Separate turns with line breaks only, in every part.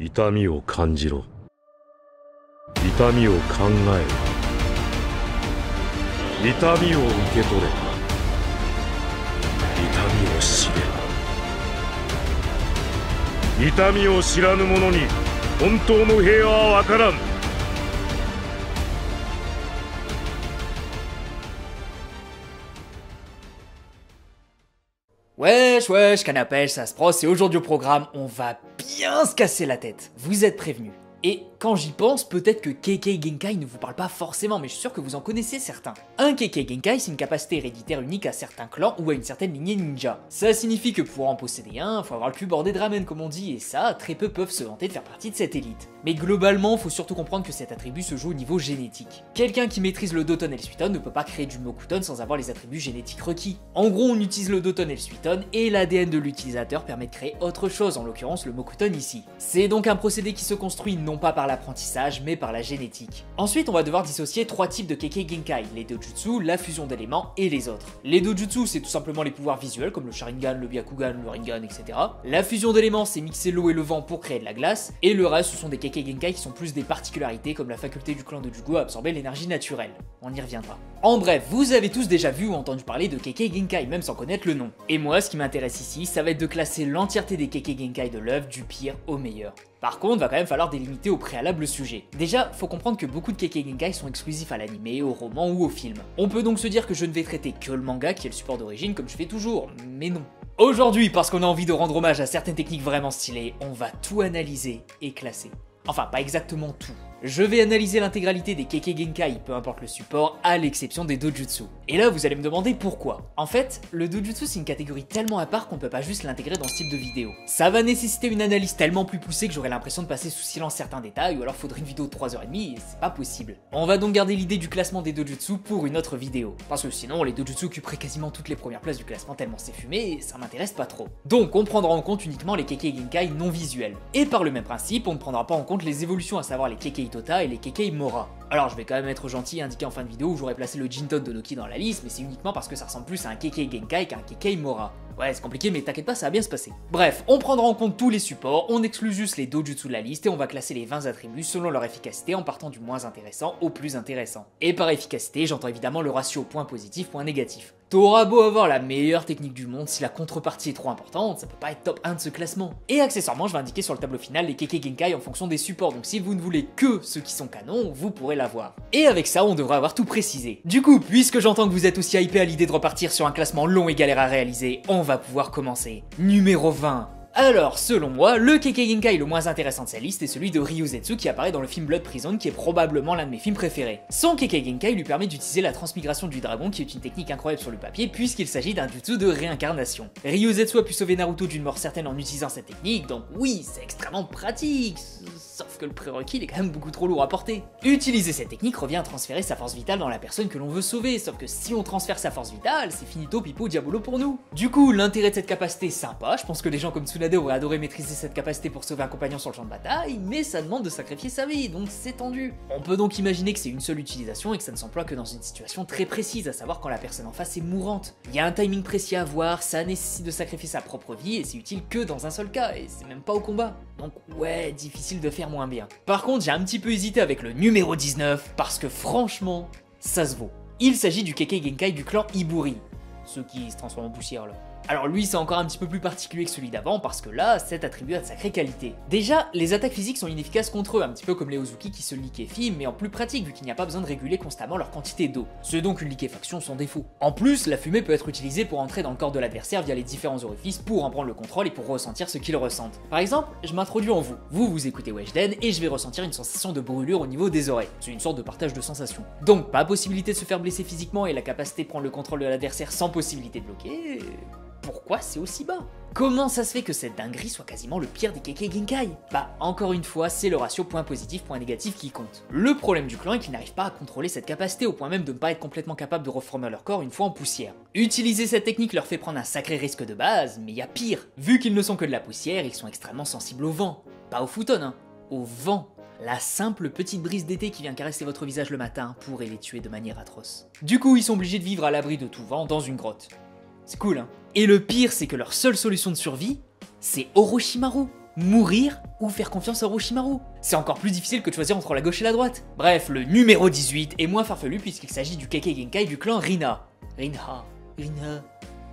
痛みを感じろ。痛みを考えろ。痛みを受け取れ。痛みを知れ。痛みを知らぬ者に本当の平和はわからん。
Wesh, wesh, canne à pêche, ça se brosse et aujourd'hui au programme, on va bien se casser la tête. Vous êtes prévenus. Et quand j'y pense, peut-être que Kekkei Genkai ne vous parle pas forcément, mais je suis sûr que vous en connaissez certains. Un Kekkei Genkai, c'est une capacité héréditaire unique à certains clans ou à une certaine lignée ninja. Ça signifie que pour en posséder un, faut avoir le cul bordé de ramen comme on dit, et ça, très peu peuvent se vanter de faire partie de cette élite. Mais globalement, faut surtout comprendre que cet attribut se joue au niveau génétique. Quelqu'un qui maîtrise le Doton et le Suiton ne peut pas créer du Mokuton sans avoir les attributs génétiques requis. En gros, on utilise le Doton et le Suiton, et l'ADN de l'utilisateur permet de créer autre chose, en l'occurrence le Mokuton ici. C'est donc un procédé qui se construit non pas par l'apprentissage, mais par la génétique. Ensuite, on va devoir dissocier trois types de Kekkei Genkai, les Dojutsu, la fusion d'éléments et les autres. Les Dojutsu, c'est tout simplement les pouvoirs visuels, comme le Sharingan, le Byakugan, le Rinnegan, etc. La fusion d'éléments, c'est mixer l'eau et le vent pour créer de la glace, et le reste, ce sont des Kekkei Genkai qui sont plus des particularités, comme la faculté du clan de Jugo à absorber l'énergie naturelle. On y reviendra. En bref, vous avez tous déjà vu ou entendu parler de Kekkei Genkai, même sans connaître le nom. Et moi, ce qui m'intéresse ici, ça va être de classer l'entièreté des Kekkei Genkai de l'œuvre du pire au meilleur. Par contre, va quand même falloir délimiter au préalable le sujet. Déjà, faut comprendre que beaucoup de Kekkei Genkai sont exclusifs à l'anime, au roman ou au film. On peut donc se dire que je ne vais traiter que le manga qui est le support d'origine comme je fais toujours, mais non. Aujourd'hui, parce qu'on a envie de rendre hommage à certaines techniques vraiment stylées, on va tout analyser et classer. Enfin, pas exactement tout. Je vais analyser l'intégralité des Kekkei Genkai, peu importe le support, à l'exception des Dojutsu. Et là, vous allez me demander pourquoi. En fait, le Dojutsu c'est une catégorie tellement à part qu'on peut pas juste l'intégrer dans ce type de vidéo. Ça va nécessiter une analyse tellement plus poussée que j'aurais l'impression de passer sous silence certains détails, ou alors faudrait une vidéo de 3h30 et c'est pas possible. On va donc garder l'idée du classement des Dojutsu pour une autre vidéo. Parce que sinon, les Dojutsu occuperaient quasiment toutes les premières places du classement tellement c'est fumé, et ça m'intéresse pas trop. Donc, on prendra en compte uniquement les Kekkei Genkai non visuels. Et par le même principe, on ne prendra pas en compte les évolutions, à savoir les Kekkei Tota et les Kekkei Mora. Alors je vais quand même être gentil et indiquer en fin de vidéo où j'aurais placé le Jinton de Loki dans la liste, mais c'est uniquement parce que ça ressemble plus à un Kekkei Genkai qu'à un Kekkei Mora. Ouais, c'est compliqué, mais t'inquiète pas, ça va bien se passer. Bref, on prendra en compte tous les supports, on exclut juste les Dojutsu de la liste et on va classer les 20 attributs selon leur efficacité en partant du moins intéressant au plus intéressant. Et par efficacité, j'entends évidemment le ratio point positif, point négatif. T'auras beau avoir la meilleure technique du monde, si la contrepartie est trop importante, ça peut pas être top 1 de ce classement. Et accessoirement, je vais indiquer sur le tableau final les Kekkei Genkai en fonction des supports, donc si vous ne voulez que ceux qui sont canons, vous pourrez l'avoir. Et avec ça, on devrait avoir tout précisé. Du coup, puisque j'entends que vous êtes aussi hypé à l'idée de repartir sur un classement long et galère à réaliser, on va pouvoir commencer. Numéro 20. Alors, selon moi, le Kekkei Genkai le moins intéressant de sa liste est celui de Ryuzetsu qui apparaît dans le film Blood Prison qui est probablement l'un de mes films préférés. Son Kekkei Genkai lui permet d'utiliser la transmigration du dragon qui est une technique incroyable sur le papier puisqu'il s'agit d'un jutsu de réincarnation. Ryuzetsu a pu sauver Naruto d'une mort certaine en utilisant cette technique, donc oui, c'est extrêmement pratique, sauf que le prérequis il est quand même beaucoup trop lourd à porter. Utiliser cette technique revient à transférer sa force vitale dans la personne que l'on veut sauver, sauf que si on transfère sa force vitale, c'est finito pipo diabolo pour nous. Du coup, l'intérêt de cette capacité est sympa, je pense que les gens comme Tsunade aurait adoré maîtriser cette capacité pour sauver un compagnon sur le champ de bataille, mais ça demande de sacrifier sa vie, donc c'est tendu. On peut donc imaginer que c'est une seule utilisation et que ça ne s'emploie que dans une situation très précise, à savoir quand la personne en face est mourante. Il y a un timing précis à avoir, ça nécessite de sacrifier sa propre vie et c'est utile que dans un seul cas, et c'est même pas au combat. Donc ouais, difficile de faire moins bien. Par contre, j'ai un petit peu hésité avec le numéro 19, parce que franchement, ça se vaut. Il s'agit du Kekkei Genkai du clan Iburi, ceux qui se transforment en poussière là. Alors lui c'est encore un petit peu plus particulier que celui d'avant parce que là, cet attribut a de sacrées qualités. Déjà, les attaques physiques sont inefficaces contre eux, un petit peu comme les Ozuki qui se liquéfient, mais en plus pratique vu qu'il n'y a pas besoin de réguler constamment leur quantité d'eau. C'est donc une liquéfaction sans défaut. En plus, la fumée peut être utilisée pour entrer dans le corps de l'adversaire via les différents orifices pour en prendre le contrôle et pour ressentir ce qu'ils ressentent. Par exemple, je m'introduis en vous. Vous écoutez Weshden et je vais ressentir une sensation de brûlure au niveau des oreilles. C'est une sorte de partage de sensations. Donc pas possibilité de se faire blesser physiquement et la capacité de prendre le contrôle de l'adversaire sans possibilité de bloquer... Pourquoi c'est aussi bas? Comment ça se fait que cette dinguerie soit quasiment le pire des Kekkei Genkai? Bah encore une fois, c'est le ratio point positif, point négatif qui compte. Le problème du clan est qu'ils n'arrivent pas à contrôler cette capacité au point même de ne pas être complètement capable de reformer leur corps une fois en poussière. Utiliser cette technique leur fait prendre un sacré risque de base, mais il y a pire. Vu qu'ils ne sont que de la poussière, ils sont extrêmement sensibles au vent. Pas au futon, hein, au vent. La simple petite brise d'été qui vient caresser votre visage le matin pourrait les tuer de manière atroce. Du coup, ils sont obligés de vivre à l'abri de tout vent dans une grotte. C'est cool, hein. Et le pire, c'est que leur seule solution de survie, c'est Orochimaru. Mourir ou faire confiance à Orochimaru? C'est encore plus difficile que de choisir entre la gauche et la droite. Bref, le numéro 18 est moins farfelu puisqu'il s'agit du Kekkei Genkai du clan Rina.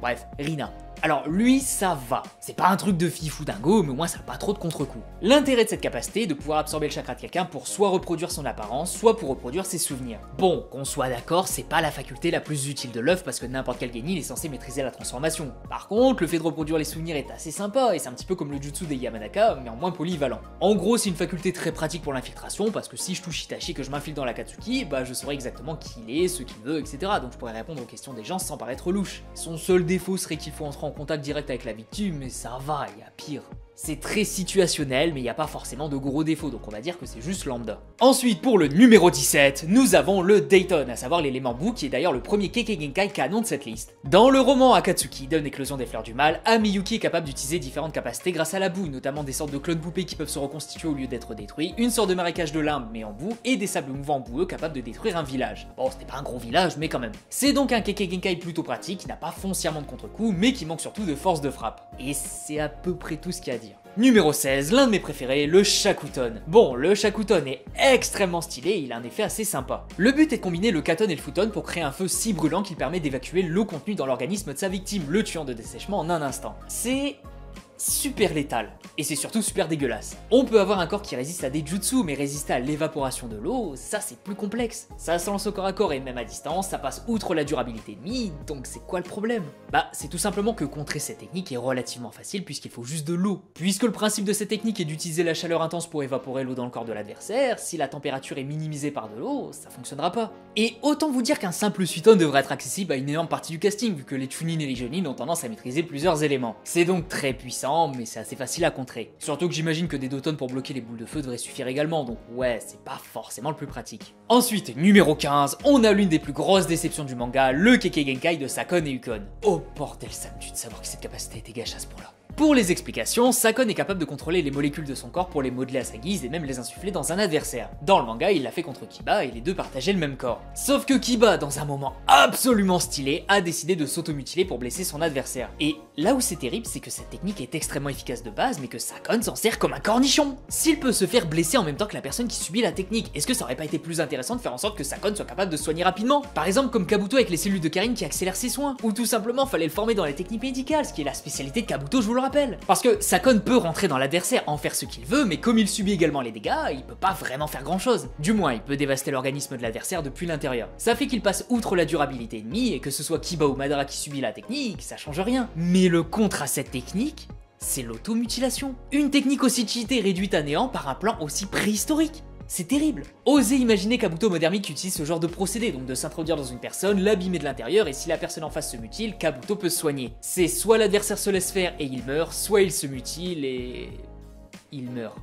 Bref, Rina. Alors lui, ça va. C'est pas un truc de fifou dingo, mais au moins ça n'a pas trop de contre-coups. L'intérêt de cette capacité est de pouvoir absorber le chakra de quelqu'un pour soit reproduire son apparence, soit pour reproduire ses souvenirs. Bon, qu'on soit d'accord, c'est pas la faculté la plus utile de l'œuvre parce que n'importe quel genin est censé maîtriser la transformation. Par contre, le fait de reproduire les souvenirs est assez sympa, et c'est un petit peu comme le jutsu des Yamanaka, mais en moins polyvalent. En gros, c'est une faculté très pratique pour l'infiltration, parce que si je touche Itachi et que je m'infile dans l'Akatsuki, bah je saurais exactement qui il est, ce qu'il veut, etc. Donc je pourrais répondre aux questions des gens sans paraître louche. Son seul défaut serait qu'il faut entrer en contact direct avec la victime, mais ça va, il y a pire. C'est très situationnel, mais il n'y a pas forcément de gros défauts, donc on va dire que c'est juste lambda. Ensuite, pour le numéro 17, nous avons le Dayton, à savoir l'élément bout, qui est d'ailleurs le premier Kekkei Genkai canon de cette liste. Dans le roman Akatsuki, donne l'éclosion des fleurs du mal, Amiyuki est capable d'utiliser différentes capacités grâce à la boue, notamment des sortes de clones poupées qui peuvent se reconstituer au lieu d'être détruits, une sorte de marécage de limbes mais en boue, et des sables mouvants boueux capables de détruire un village. Bon, c'était pas un gros village, mais quand même. C'est donc un Kekkei Genkai plutôt pratique, qui n'a pas foncièrement de contre-coup, mais qui manque surtout de force de frappe. Et c'est à peu près tout ce qu'il y a à dire. Numéro 16, l'un de mes préférés, le Shakuton. Bon, le Shakuton est extrêmement stylé et il a un effet assez sympa. Le but est de combiner le Katon et le Futon pour créer un feu si brûlant qu'il permet d'évacuer l'eau contenue dans l'organisme de sa victime, le tuant de dessèchement en un instant. C'est super létal, et c'est surtout super dégueulasse. On peut avoir un corps qui résiste à des jutsu, mais résister à l'évaporation de l'eau, ça c'est plus complexe. Ça se lance au corps à corps et même à distance, ça passe outre la durabilité ennemie, donc c'est quoi le problème? Bah c'est tout simplement que contrer cette technique est relativement facile puisqu'il faut juste de l'eau. Puisque le principe de cette technique est d'utiliser la chaleur intense pour évaporer l'eau dans le corps de l'adversaire, si la température est minimisée par de l'eau, ça fonctionnera pas. Et autant vous dire qu'un simple Suiton devrait être accessible à une énorme partie du casting, vu que les Chunin et les Jonin ont tendance à maîtriser plusieurs éléments. C'est donc très puissant, mais c'est assez facile à contrer. Surtout que j'imagine que des Doton pour bloquer les boules de feu devraient suffire également, donc ouais, c'est pas forcément le plus pratique. Ensuite, numéro 15, on a l'une des plus grosses déceptions du manga, le Kekkei Genkai de Sakon et Ukon. Oh bordel, ça me tue de savoir que cette capacité était gâchée à ce point-là. Pour les explications, Sakon est capable de contrôler les molécules de son corps pour les modeler à sa guise et même les insuffler dans un adversaire. Dans le manga, il l'a fait contre Kiba et les deux partageaient le même corps. Sauf que Kiba, dans un moment absolument stylé, a décidé de s'automutiler pour blesser son adversaire. Et là où c'est terrible, c'est que cette technique est extrêmement efficace de base, mais que Sakon s'en sert comme un cornichon. S'il peut se faire blesser en même temps que la personne qui subit la technique, est-ce que ça aurait pas été plus intéressant de faire en sorte que Sakon soit capable de se soigner rapidement? Par exemple comme Kabuto avec les cellules de Karin qui accélèrent ses soins, ou tout simplement fallait le former dans les techniques médicales, ce qui est la spécialité de Kabuto, je vous le rappelle. Parce que Sakon peut rentrer dans l'adversaire, en faire ce qu'il veut, mais comme il subit également les dégâts, il peut pas vraiment faire grand chose. Du moins, il peut dévaster l'organisme de l'adversaire depuis l'intérieur. Ça fait qu'il passe outre la durabilité ennemie, et que ce soit Kiba ou Madara qui subit la technique, ça change rien. Mais le contre à cette technique, c'est l'automutilation. Une technique aussi cheatée réduite à néant par un plan aussi préhistorique. C'est terrible. Osez imaginer Kabuto Modernic utilise ce genre de procédé, donc de s'introduire dans une personne, l'abîmer de l'intérieur, et si la personne en face se mutile, Kabuto peut se soigner. C'est soit l'adversaire se laisse faire et il meurt, soit il se mutile et... il meurt.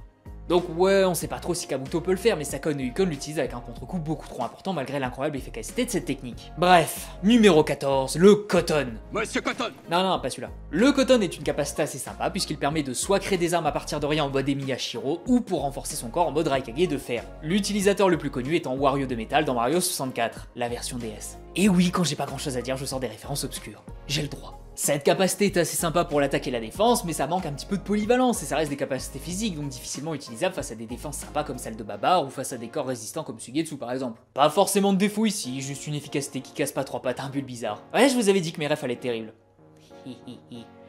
Donc ouais, on sait pas trop si Kabuto peut le faire, mais Sakon et Ukon l'utilisent avec un contre-coup beaucoup trop important malgré l'incroyable efficacité de cette technique. Bref, numéro 14, le Koton.
Monsieur Koton!
Non, pas celui-là. Le Koton est une capacité assez sympa puisqu'il permet de soit créer des armes à partir de rien en mode Miyashiro, ou pour renforcer son corps en mode Raikage de fer. L'utilisateur le plus connu étant Wario de métal dans Mario 64, la version DS. Et oui, quand j'ai pas grand chose à dire, je sors des références obscures. J'ai le droit. Cette capacité est assez sympa pour l'attaque et la défense, mais ça manque un petit peu de polyvalence et ça reste des capacités physiques, donc difficilement utilisables face à des défenses sympas comme celle de Babar ou face à des corps résistants comme Suigetsu par exemple. Pas forcément de défaut ici, juste une efficacité qui casse pas trois pattes à un bulle bizarre. Ouais, je vous avais dit que mes refs allaient être terribles.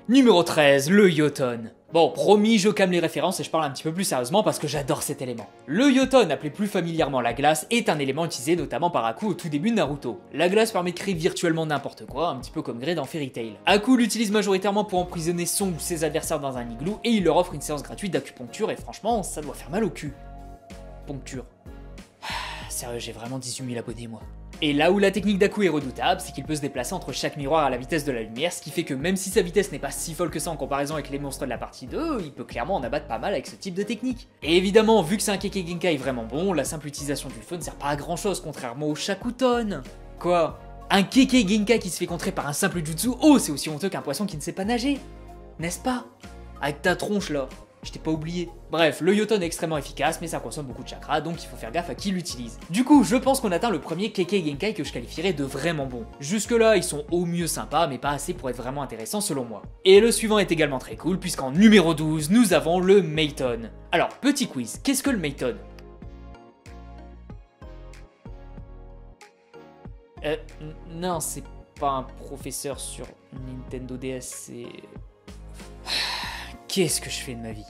Numéro 13, le Yoton. Bon, promis, je calme les références et je parle un petit peu plus sérieusement parce que j'adore cet élément. Le Yoton, appelé plus familièrement la glace, est un élément utilisé notamment par Aku au tout début de Naruto. La glace permet de créer virtuellement n'importe quoi, un petit peu comme Grey dans Fairy Tail. Aku l'utilise majoritairement pour emprisonner son ou ses adversaires dans un igloo et il leur offre une séance gratuite d'acupuncture et franchement, ça doit faire mal au cul. Poncture. Sérieux, j'ai vraiment 18 000 abonnés moi. Et là où la technique d'Aku est redoutable, c'est qu'il peut se déplacer entre chaque miroir à la vitesse de la lumière, ce qui fait que même si sa vitesse n'est pas si folle que ça en comparaison avec les monstres de la partie 2, il peut clairement en abattre pas mal avec ce type de technique. Et évidemment, vu que c'est un Kekkei Genkai vraiment bon, la simple utilisation du feu ne sert pas à grand chose, contrairement au Shakuton. Quoi? Un Kekkei Genkai qui se fait contrer par un simple jutsu, oh c'est aussi honteux qu'un poisson qui ne sait pas nager. N'est-ce pas? Avec ta tronche là. Je t'ai pas oublié. Bref, le Yoton est extrêmement efficace, mais ça consomme beaucoup de chakra, donc il faut faire gaffe à qui l'utilise. Du coup, je pense qu'on atteint le premier Kekkei Genkai que je qualifierais de vraiment bon. Jusque là, ils sont au mieux sympas, mais pas assez pour être vraiment intéressants selon moi. Et le suivant est également très cool, puisqu'en numéro 12, nous avons le Meiton. Alors, petit quiz, qu'est-ce que le Meiton? Non, c'est pas un professeur sur Nintendo DS, c'est... Qu'est-ce que je fais de ma vie?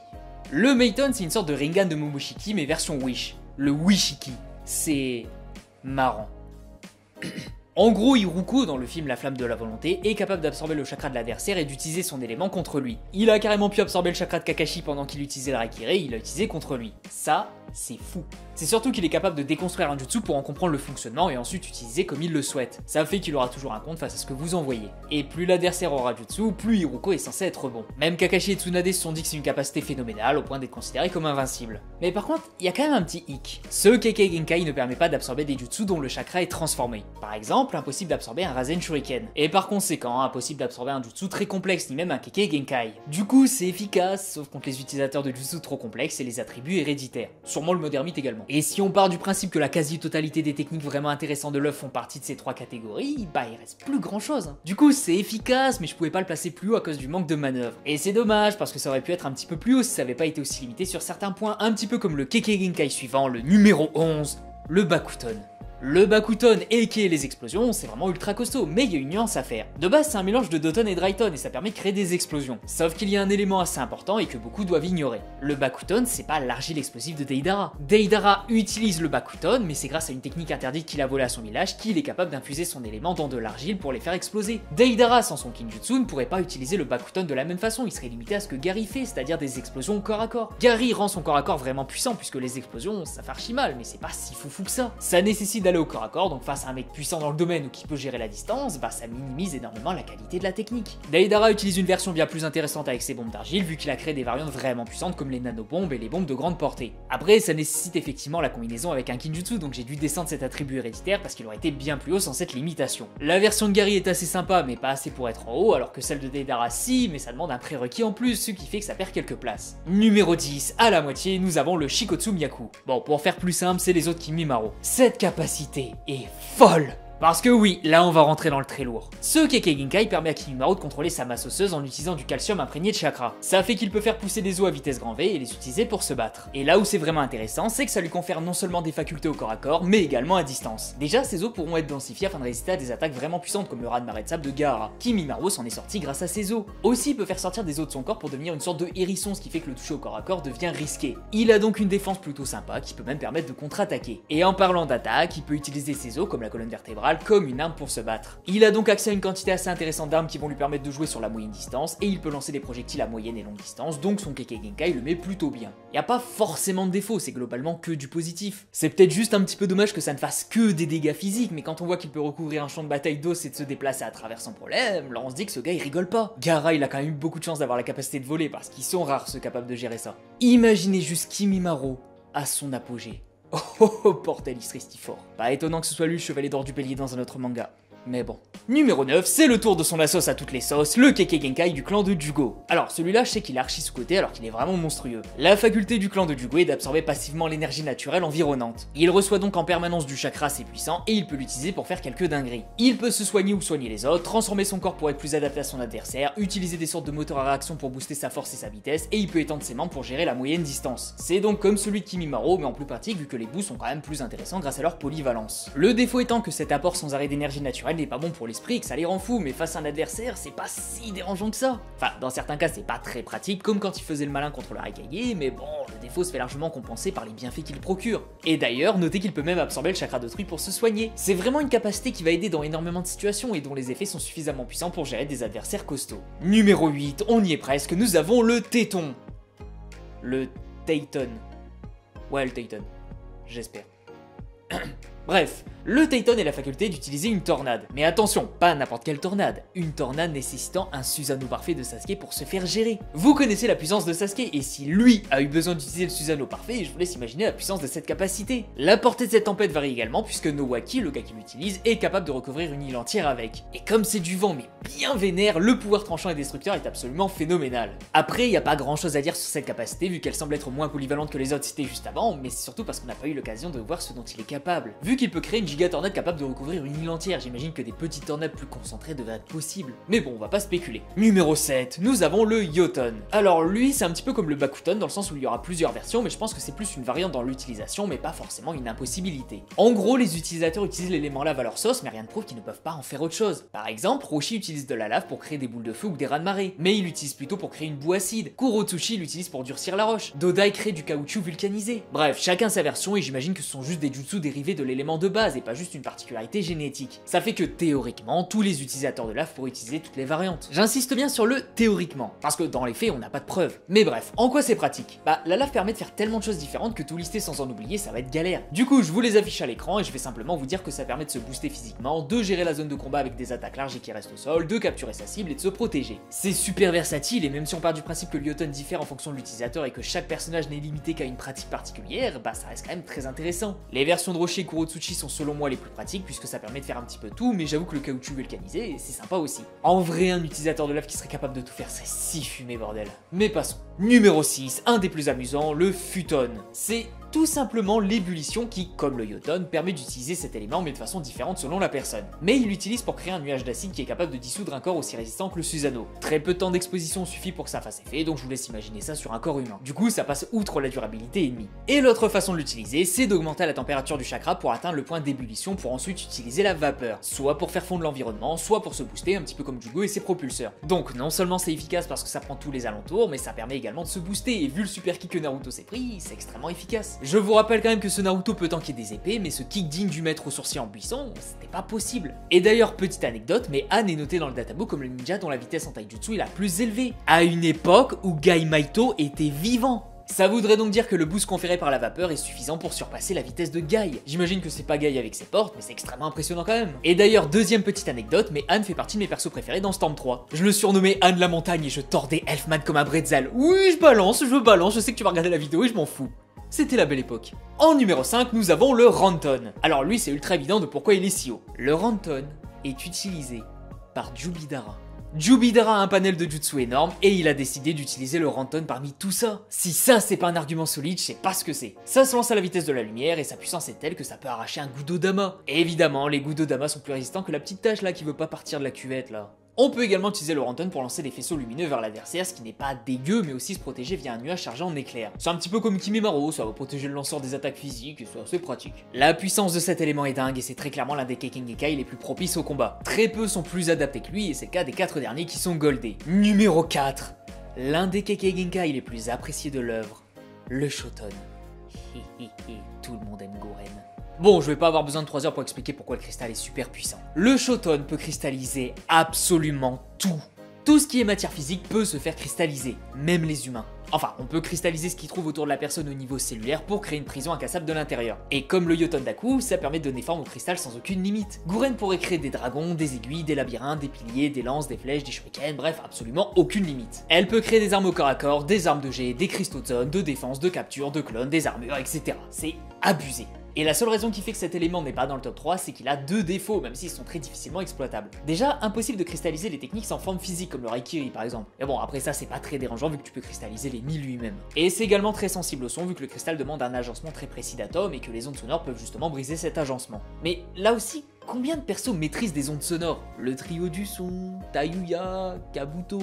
Le Meiton, c'est une sorte de Rinnegan de Momoshiki, mais version Wish. Le Wishiki. C'est... marrant. En gros, Iruko, dans le film La Flamme de la Volonté, est capable d'absorber le chakra de l'adversaire et d'utiliser son élément contre lui. Il a carrément pu absorber le chakra de Kakashi pendant qu'il utilisait le Raikiri, il l'a utilisé contre lui. Ça, c'est fou. C'est surtout qu'il est capable de déconstruire un jutsu pour en comprendre le fonctionnement et ensuite utiliser comme il le souhaite. Ça fait qu'il aura toujours un compte face à ce que vous envoyez. Et plus l'adversaire aura jutsu, plus Iruko est censé être bon. Même Kakashi et Tsunade se sont dit que c'est une capacité phénoménale au point d'être considéré comme invincible. Mais par contre, il y a quand même un petit hic. Ce Kekkei Genkai ne permet pas d'absorber des jutsu dont le chakra est transformé. Par exemple, impossible d'absorber un Rasen Shuriken. Et par conséquent, impossible d'absorber un jutsu très complexe, ni même un Kekkei Genkai. Du coup, c'est efficace, sauf contre les utilisateurs de jutsu trop complexes et les attributs héréditaires. Sûrement le Modernite également. Et si on part du principe que la quasi-totalité des techniques vraiment intéressantes de l'œuvre font partie de ces trois catégories, bah il reste plus grand chose. Du coup, c'est efficace, mais je pouvais pas le placer plus haut à cause du manque de manœuvre. Et c'est dommage, parce que ça aurait pu être un petit peu plus haut si ça avait pas été aussi limité sur certains points, un petit peu comme le Kekkei Genkai suivant, le numéro 11, le Bakuton. Le Bakuton et qui est les explosions, c'est vraiment ultra costaud, mais il y a une nuance à faire. De base, c'est un mélange de Doton et Drayton et ça permet de créer des explosions. Sauf qu'il y a un élément assez important et que beaucoup doivent ignorer. Le Bakuton, c'est pas l'argile explosive de Deidara. Deidara utilise le Bakuton, mais c'est grâce à une technique interdite qu'il a volée à son village qu'il est capable d'infuser son élément dans de l'argile pour les faire exploser. Deidara, sans son Kinjutsu, ne pourrait pas utiliser le Bakuton de la même façon, il serait limité à ce que Gary fait, c'est-à-dire des explosions corps à corps. Gary rend son corps à corps vraiment puissant puisque les explosions, ça fait archi mal, mais c'est pas si foufou que ça. Ça nécessite d'aller au corps à corps, donc face à un mec puissant dans le domaine ou qui peut gérer la distance, bah ça minimise énormément la qualité de la technique. Deidara utilise une version bien plus intéressante avec ses bombes d'argile vu qu'il a créé des variantes vraiment puissantes comme les nanobombes et les bombes de grande portée. Après, ça nécessite effectivement la combinaison avec un Kinjutsu, donc j'ai dû descendre cet attribut héréditaire parce qu'il aurait été bien plus haut sans cette limitation. La version de Gary est assez sympa mais pas assez pour être en haut, alors que celle de Deidara si, mais ça demande un prérequis en plus, ce qui fait que ça perd quelques places. Numéro 10, à la moitié, nous avons le Shikotsu Myaku. Bon, pour faire plus simple, c'est les autres Kimimaro. Cette capacité est folle! Parce que oui, là on va rentrer dans le très lourd. Ce Kekkei Genkai permet à Kimimaro de contrôler sa masse osseuse en utilisant du calcium imprégné de chakra. Ça fait qu'il peut faire pousser des os à vitesse grand V et les utiliser pour se battre. Et là où c'est vraiment intéressant, c'est que ça lui confère non seulement des facultés au corps à corps, mais également à distance. Déjà, ses os pourront être densifiés afin de résister à des attaques vraiment puissantes comme le raz de marée de sable de Gaara. Kimimaro s'en est sorti grâce à ses os. Aussi, il peut faire sortir des os de son corps pour devenir une sorte de hérisson, ce qui fait que le toucher au corps à corps devient risqué. Il a donc une défense plutôt sympa qui peut même permettre de contre-attaquer. Et en parlant d'attaque, il peut utiliser ses os comme la colonne vertébrale comme une arme pour se battre. Il a donc accès à une quantité assez intéressante d'armes qui vont lui permettre de jouer sur la moyenne distance et il peut lancer des projectiles à moyenne et longue distance, donc son Kekkei Genkai le met plutôt bien. Y a pas forcément de défaut, c'est globalement que du positif. C'est peut-être juste un petit peu dommage que ça ne fasse que des dégâts physiques, mais quand on voit qu'il peut recouvrir un champ de bataille d'os et de se déplacer à travers sans problème, là on se dit que ce gars il rigole pas. Gaara il a quand même eu beaucoup de chance d'avoir la capacité de voler parce qu'ils sont rares ceux capables de gérer ça. Imaginez juste Kimimaro à son apogée. Oh oh oh, bordel, il serait si fort. Pas étonnant que ce soit lui le chevalier d'or du bélier dans un autre manga. Mais bon. Numéro 9, c'est le tour de son assos à toutes les sauces, le Kekkei Genkai du clan de Jugo. Alors celui-là, je sais qu'il est archi sous-côté alors qu'il est vraiment monstrueux. La faculté du clan de Jugo est d'absorber passivement l'énergie naturelle environnante. Il reçoit donc en permanence du chakra assez puissant et il peut l'utiliser pour faire quelques dingueries. Il peut se soigner ou soigner les autres, transformer son corps pour être plus adapté à son adversaire, utiliser des sortes de moteurs à réaction pour booster sa force et sa vitesse, et il peut étendre ses membres pour gérer la moyenne distance. C'est donc comme celui de Kimimaro, mais en plus pratique vu que les boosts sont quand même plus intéressants grâce à leur polyvalence. Le défaut étant que cet apport sans arrêt d'énergie naturelle n'est pas bon pour l'esprit et que ça les rend fous, mais face à un adversaire, c'est pas si dérangeant que ça. Enfin, dans certains cas, c'est pas très pratique, comme quand il faisait le malin contre le Raikage, mais bon, le défaut se fait largement compenser par les bienfaits qu'il procure. Et d'ailleurs, notez qu'il peut même absorber le chakra d'autrui pour se soigner. C'est vraiment une capacité qui va aider dans énormément de situations et dont les effets sont suffisamment puissants pour gérer des adversaires costauds. Numéro 8, on y est presque, nous avons le Téton. Le Teiton. Ouais, le Teiton. J'espère. Bref, le Titan a la faculté d'utiliser une tornade. Mais attention, pas n'importe quelle tornade. Une tornade nécessitant un Susanoo parfait de Sasuke pour se faire gérer. Vous connaissez la puissance de Sasuke, et si lui a eu besoin d'utiliser le Susanoo parfait, je vous laisse imaginer la puissance de cette capacité. La portée de cette tempête varie également, puisque Nowaki, le gars qui l'utilise, est capable de recouvrir une île entière avec. Et comme c'est du vent mais bien vénère, le pouvoir tranchant et destructeur est absolument phénoménal. Après, il n'y a pas grand chose à dire sur cette capacité, vu qu'elle semble être moins polyvalente que les autres cités juste avant, mais c'est surtout parce qu'on n'a pas eu l'occasion de voir ce dont il est capable. Vu qu'il peut créer une giga tornade capable de recouvrir une île entière, j'imagine que des petites tornades plus concentrées devraient être possibles. Mais bon, on va pas spéculer. Numéro 7, nous avons le Yoton. Alors lui, c'est un petit peu comme le Bakuton dans le sens où il y aura plusieurs versions, mais je pense que c'est plus une variante dans l'utilisation, mais pas forcément une impossibilité. En gros, les utilisateurs utilisent l'élément lave à leur sauce, mais rien ne prouve qu'ils ne peuvent pas en faire autre chose. Par exemple, Roshi utilise de la lave pour créer des boules de feu ou des raz de marée, mais il l'utilise plutôt pour créer une boue acide. Kurotsuchi l'utilise pour durcir la roche. Dodai crée du caoutchouc vulcanisé. Bref, chacun sa version et j'imagine que ce sont juste des jutsu dérivés de l'élément de base et pas juste une particularité génétique. Ça fait que théoriquement, tous les utilisateurs de lave pourraient utiliser toutes les variantes. J'insiste bien sur le théoriquement, parce que dans les faits, on n'a pas de preuves. Mais bref, en quoi c'est pratique? Bah, la lave permet de faire tellement de choses différentes que tout lister sans en oublier, ça va être galère. Du coup, je vous les affiche à l'écran et je vais simplement vous dire que ça permet de se booster physiquement, de gérer la zone de combat avec des attaques larges et qui restent au sol, de capturer sa cible et de se protéger. C'est super versatile et même si on part du principe que le Yoton diffère en fonction de l'utilisateur et que chaque personnage n'est limité qu'à une pratique particulière, bah ça reste quand même très intéressant. Les versions de Roshi et Kurotsuchi sont selon moi les plus pratiques puisque ça permet de faire un petit peu tout, mais j'avoue que le caoutchouc vulcanisé, c'est sympa aussi. En vrai, un utilisateur de lave qui serait capable de tout faire serait si fumé bordel. Mais passons. Numéro 6, un des plus amusants, le Futon. C'est tout simplement l'ébullition qui, comme le Yoton, permet d'utiliser cet élément mais de façon différente selon la personne. Mais il l'utilise pour créer un nuage d'acide qui est capable de dissoudre un corps aussi résistant que le Susanoo. Très peu de temps d'exposition suffit pour que ça fasse effet, donc je vous laisse imaginer ça sur un corps humain. Du coup, ça passe outre la durabilité ennemie. Et l'autre façon de l'utiliser, c'est d'augmenter la température du chakra pour atteindre le point d'ébullition pour ensuite utiliser la vapeur, soit pour faire fondre l'environnement, soit pour se booster, un petit peu comme Jugo et ses propulseurs. Donc non seulement c'est efficace parce que ça prend tous les alentours, mais ça permet également de se booster, et vu le super kick que Naruto s'est pris, c'est extrêmement efficace. Je vous rappelle quand même que ce Naruto peut tanker des épées, mais ce kick digne du maître au sourcil en buisson, c'était pas possible. Et d'ailleurs, petite anecdote, mais Han est noté dans le databook comme le ninja dont la vitesse en taijutsu est la plus élevée, à une époque où Gai Maito était vivant. Ça voudrait donc dire que le boost conféré par la vapeur est suffisant pour surpasser la vitesse de Gai. J'imagine que c'est pas Gai avec ses portes, mais c'est extrêmement impressionnant quand même. Et d'ailleurs, deuxième petite anecdote, mais Han fait partie de mes persos préférés dans Storm 3. Je le surnommais Han la montagne et je tordais Elfman comme un bretzel. Oui, je balance, je sais que tu vas regarder la vidéo et je m'en fous. C'était la belle époque. En numéro 5, nous avons le Ranton. Alors lui, c'est ultra évident de pourquoi il est si haut. Le Ranton est utilisé par Jubidara. Jubidara a un panel de jutsu énorme et il a décidé d'utiliser le Ranton parmi tout ça. Si ça c'est pas un argument solide, je sais pas ce que c'est. Ça se lance à la vitesse de la lumière et sa puissance est telle que ça peut arracher un Gudodama. Et évidemment, les Gudodama sont plus résistants que la petite tache là qui veut pas partir de la cuvette là. On peut également utiliser le Ranton pour lancer des faisceaux lumineux vers l'adversaire, ce qui n'est pas dégueu, mais aussi se protéger via un nuage chargé en éclairs. C'est un petit peu comme Kimimaro, ça va protéger le lanceur des attaques physiques, et c'est assez pratique. La puissance de cet élément est dingue, et c'est très clairement l'un des Kekkei les plus propices au combat. Très peu sont plus adaptés que lui, et c'est le cas des 4 derniers qui sont goldés. Numéro 4, l'un des Kekkei les plus appréciés de l'œuvre, le Shoton. Tout le monde aime Goren. Bon, je vais pas avoir besoin de 3 heures pour expliquer pourquoi le cristal est super puissant. Le Shoton peut cristalliser absolument tout. Tout ce qui est matière physique peut se faire cristalliser, même les humains. Enfin, on peut cristalliser ce qui trouve autour de la personne au niveau cellulaire pour créer une prison incassable de l'intérieur. Et comme le Yoton d'Aku, ça permet de donner forme au cristal sans aucune limite. Guren pourrait créer des dragons, des aiguilles, des labyrinthes, des piliers, des lances, des flèches, des shurikens, bref, absolument aucune limite. Elle peut créer des armes au corps à corps, des armes de jet, des cristaux de zone, de défense, de capture, de clones, des armures, etc. C'est abusé. Et la seule raison qui fait que cet élément n'est pas dans le top 3, c'est qu'il a 2 défauts, même s'ils sont très difficilement exploitables. Déjà, impossible de cristalliser les techniques sans forme physique, comme le Raikiri par exemple. Mais bon, après ça, c'est pas très dérangeant vu que tu peux cristalliser les mi lui-même. Et c'est également très sensible au son, vu que le cristal demande un agencement très précis d'atomes et que les ondes sonores peuvent justement briser cet agencement. Mais là aussi, combien de persos maîtrisent des ondes sonores? Le trio du son, Tayuya, Kabuto,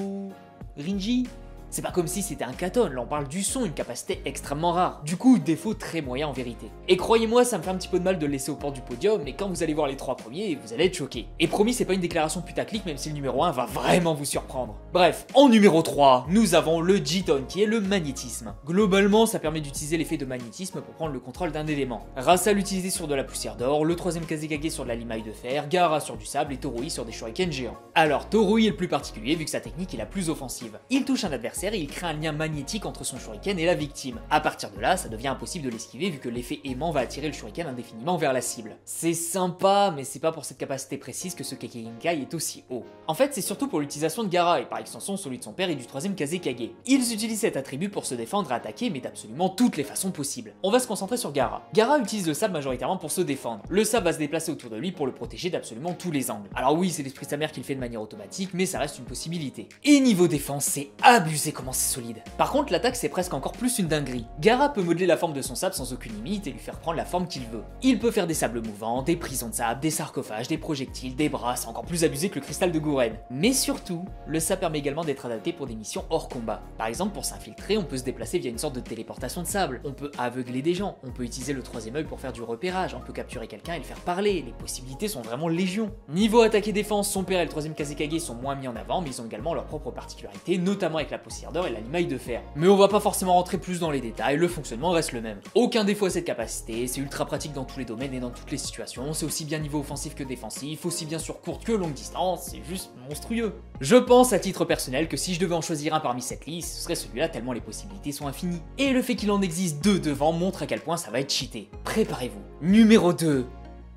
Rinji? C'est pas comme si c'était un Katon, là on parle du son, une capacité extrêmement rare. Du coup, défaut très moyen en vérité. Et croyez-moi, ça me fait un petit peu de mal de le laisser au port du podium, mais quand vous allez voir les 3 premiers, vous allez être choqués. Et promis, c'est pas une déclaration putaclic, même si le numéro 1 va vraiment vous surprendre. Bref, en numéro 3, nous avons le Jiton, qui est le magnétisme. Globalement, ça permet d'utiliser l'effet de magnétisme pour prendre le contrôle d'un élément. Rasa l'utilisait sur de la poussière d'or, le 3ème Kazekage sur de la limaille de fer, Gaara sur du sable et Torui sur des shurikens géants. Alors, Torui est le plus particulier vu que sa technique est la plus offensive. Il touche un adversaire l'adversaire et il crée un lien magnétique entre son shuriken et la victime. À partir de là, ça devient impossible de l'esquiver vu que l'effet aimant va attirer le shuriken indéfiniment vers la cible. C'est sympa, mais c'est pas pour cette capacité précise que ce Kekkei Genkai est aussi haut. En fait, c'est surtout pour l'utilisation de Gaara et par extension celui de son père et du troisième Kazekage. Ils utilisent cet attribut pour se défendre et attaquer, mais d'absolument toutes les façons possibles. On va se concentrer sur Gaara. Gaara utilise le sable majoritairement pour se défendre. Le sable va se déplacer autour de lui pour le protéger d'absolument tous les angles. Alors oui, c'est l'esprit de sa mère qui le fait de manière automatique, mais ça reste une possibilité. Et niveau défense, c'est abusé comment c'est solide. Par contre, l'attaque c'est presque encore plus une dinguerie. Gaara peut modeler la forme de son sable sans aucune limite et lui faire prendre la forme qu'il veut. Il peut faire des sables mouvants, des prisons de sable, des sarcophages, des projectiles, des bras, c'est encore plus abusé que le cristal de Gouren. Mais surtout, le sable permet également d'être adapté pour des missions hors combat. Par exemple, pour s'infiltrer, on peut se déplacer via une sorte de téléportation de sable, on peut aveugler des gens, on peut utiliser le troisième œil pour faire du repérage, on peut capturer quelqu'un et le faire parler, les possibilités sont vraiment légion. Niveau attaque et défense, son père et le troisième Kazekage sont moins mis en avant, mais ils ont également leurs propres particularités, notamment avec la poussière d'or et la limaille de fer. Mais on va pas forcément rentrer plus dans les détails, le fonctionnement reste le même. Aucun défaut à cette capacité, c'est ultra pratique dans tous les domaines et dans toutes les situations, c'est aussi bien niveau offensif que défensif, aussi bien sur courte que longue distance, c'est juste monstrueux. Je pense à titre personnel que si je devais en choisir un parmi cette liste, ce serait celui-là tellement les possibilités sont infinies. Et le fait qu'il en existe deux devant montre à quel point ça va être cheaté. Préparez-vous. Numéro 2,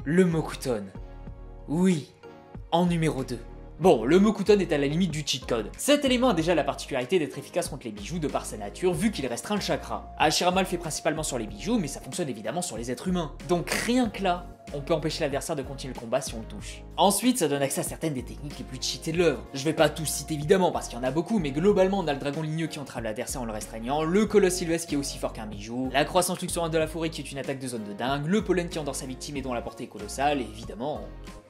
le Mokuton. Oui, en numéro 2. Bon, le Mokuton est à la limite du cheat code. Cet élément a déjà la particularité d'être efficace contre les bijoux de par sa nature, vu qu'il restreint le chakra. Hashirama le fait principalement sur les bijoux, mais ça fonctionne évidemment sur les êtres humains. Donc rien que là, on peut empêcher l'adversaire de continuer le combat si on le touche. Ensuite, ça donne accès à certaines des techniques les plus cheatées de l'œuvre. Je vais pas tous citer évidemment parce qu'il y en a beaucoup, mais globalement on a le dragon ligneux qui entrave l'adversaire en le restreignant, le colosse sylvestre qui est aussi fort qu'un bijou, la croissance luxuriante de la forêt qui est une attaque de zone de dingue, le pollen qui endort sa victime et dont la portée est colossale, et évidemment,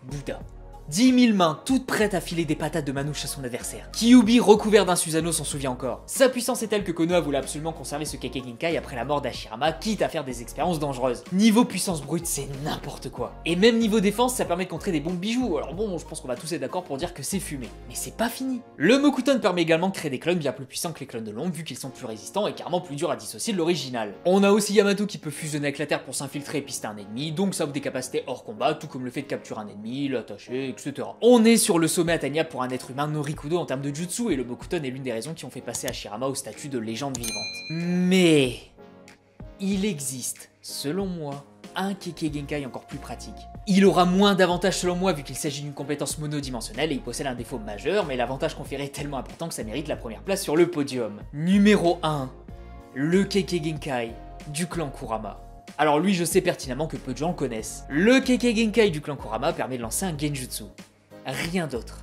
Bouddha. 10 000 mains, toutes prêtes à filer des patates de manouche à son adversaire. Kyuubi, recouvert d'un Susanoo, s'en souvient encore. Sa puissance est telle que Konoha voulait absolument conserver ce Kekkei Genkai après la mort d'Hashirama, quitte à faire des expériences dangereuses. Niveau puissance brute, c'est n'importe quoi. Et même niveau défense, ça permet de contrer des bombes bijoux, alors bon, je pense qu'on va tous être d'accord pour dire que c'est fumé. Mais c'est pas fini. Le Mokuton permet également de créer des clones bien plus puissants que les clones de l'ombre, vu qu'ils sont plus résistants et carrément plus durs à dissocier de l'original. On a aussi Yamato qui peut fusionner avec la terre pour s'infiltrer et pister un ennemi, donc ça offre des capacités hors combat, tout comme le fait de capturer un ennemi, l'attacher, etc. On est sur le sommet atteignable pour un être humain no Rikudo en termes de jutsu, et le Mokuton est l'une des raisons qui ont fait passer Hashirama au statut de légende vivante. Mais il existe, selon moi, un Kekkei Genkai encore plus pratique. Il aura moins d'avantages selon moi vu qu'il s'agit d'une compétence monodimensionnelle et il possède un défaut majeur, mais l'avantage conféré est tellement important que ça mérite la première place sur le podium. Numéro 1, le Kekkei Genkai du clan Kurama. Alors lui, je sais pertinemment que peu de gens le connaissent. Le Kekkei Genkai du clan Kurama permet de lancer un genjutsu. Rien d'autre.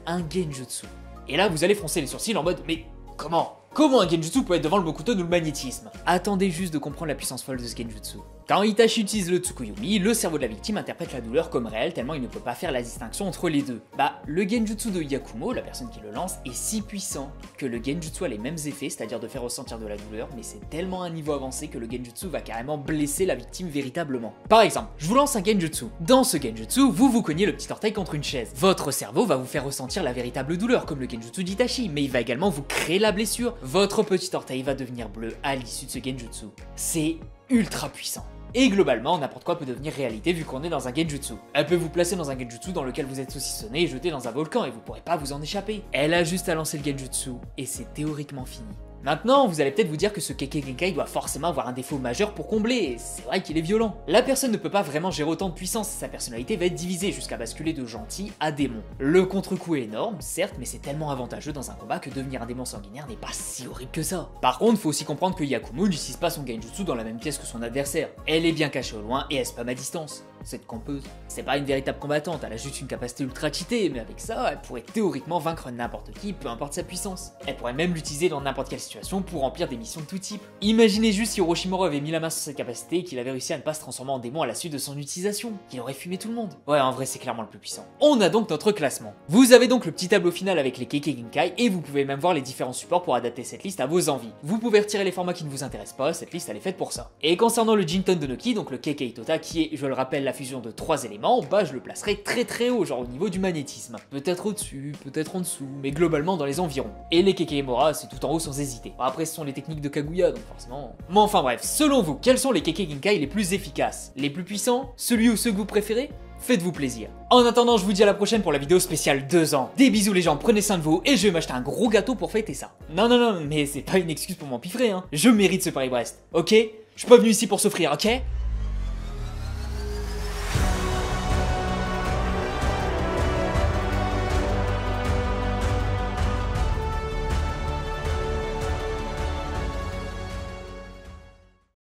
Un genjutsu. Et là, vous allez froncer les sourcils en mode « Mais comment ? Comment un genjutsu peut être devant le Mokuton ou le magnétisme ?» Attendez juste de comprendre la puissance folle de ce genjutsu. Quand Itachi utilise le Tsukuyomi, le cerveau de la victime interprète la douleur comme réelle tellement il ne peut pas faire la distinction entre les deux. Bah, le genjutsu de Yakumo, la personne qui le lance, est si puissant que le genjutsu a les mêmes effets, c'est-à-dire de faire ressentir de la douleur, mais c'est tellement un niveau avancé que le genjutsu va carrément blesser la victime véritablement. Par exemple, je vous lance un genjutsu. Dans ce genjutsu, vous cognez le petit orteil contre une chaise. Votre cerveau va vous faire ressentir la véritable douleur, comme le genjutsu d'Itachi, mais il va également vous créer la blessure. Votre petit orteil va devenir bleu à l'issue de ce genjutsu. C'est ultra puissant. Et globalement, n'importe quoi peut devenir réalité vu qu'on est dans un genjutsu. Elle peut vous placer dans un genjutsu dans lequel vous êtes saucissonné et jeté dans un volcan et vous pourrez pas vous en échapper. Elle a juste à lancer le genjutsu et c'est théoriquement fini. Maintenant, vous allez peut-être vous dire que ce Kekkei Genkai doit forcément avoir un défaut majeur pour combler, et c'est vrai qu'il est violent. La personne ne peut pas vraiment gérer autant de puissance, sa personnalité va être divisée jusqu'à basculer de gentil à démon. Le contre-coup est énorme, certes, mais c'est tellement avantageux dans un combat que devenir un démon sanguinaire n'est pas si horrible que ça. Par contre, faut aussi comprendre que Yakumo n'utilise pas son genjutsu dans la même pièce que son adversaire. Elle est bien cachée au loin et elle spam à distance. Cette campeuse, c'est pas une véritable combattante, elle a juste une capacité ultra cheatée, mais avec ça, elle pourrait théoriquement vaincre n'importe qui, peu importe sa puissance. Elle pourrait même l'utiliser dans n'importe quelle situation pour remplir des missions de tout type. Imaginez juste si Orochimaru avait mis la main sur cette capacité et qu'il avait réussi à ne pas se transformer en démon à la suite de son utilisation. Il aurait fumé tout le monde. Ouais, en vrai, c'est clairement le plus puissant. On a donc notre classement. Vous avez donc le petit tableau final avec les Kekkei Genkai et vous pouvez même voir les différents supports pour adapter cette liste à vos envies. Vous pouvez retirer les formats qui ne vous intéressent pas, cette liste elle est faite pour ça. Et concernant le Jinton de Noki, donc le Kekkei Tota qui est, je le rappelle, la fusion de 3 éléments, bah je le placerai très haut, genre au niveau du magnétisme. Peut-être au-dessus, peut-être en dessous, mais globalement dans les environs. Et les Kekkei Mora, c'est tout en haut sans hésiter. Bon, après ce sont les techniques de Kaguya, donc forcément... Mais enfin bref, selon vous, quels sont les Kekkei Genkai les plus efficaces? Les plus puissants? Celui ou ceux que vous préférez? faites-vous plaisir. En attendant, je vous dis à la prochaine pour la vidéo spéciale 2 ans. Des bisous les gens, prenez soin de vous et je vais m'acheter un gros gâteau pour fêter ça. Non, mais c'est pas une excuse pour m'empiffrer, hein. Je mérite ce Paris-Brest, ok? Je suis pas venu ici pour s'offrir, ok?